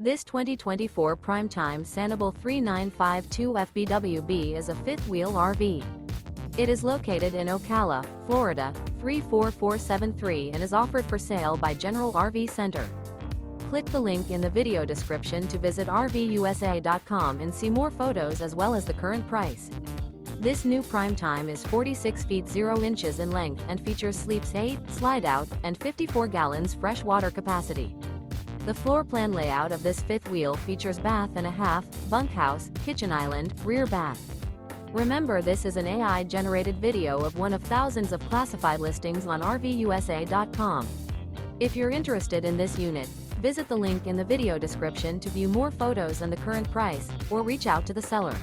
This 2024 Prime Time Sanibel 3952 FBWB is a fifth-wheel RV. It is located in Ocala, Florida, 34473 and is offered for sale by General RV Center. Click the link in the video description to visit RVUSA.com and see more photos as well as the current price. This new Prime Time is 46 feet 0 inches in length and features sleeps 8, Slideout, and 54 gallons fresh water capacity. The floor plan layout of this fifth wheel features bath and a half, bunkhouse, kitchen island, rear bath. Remember, this is an AI-generated video of one of thousands of classified listings on RVUSA.com. If you're interested in this unit, visit the link in the video description to view more photos and the current price, or reach out to the seller.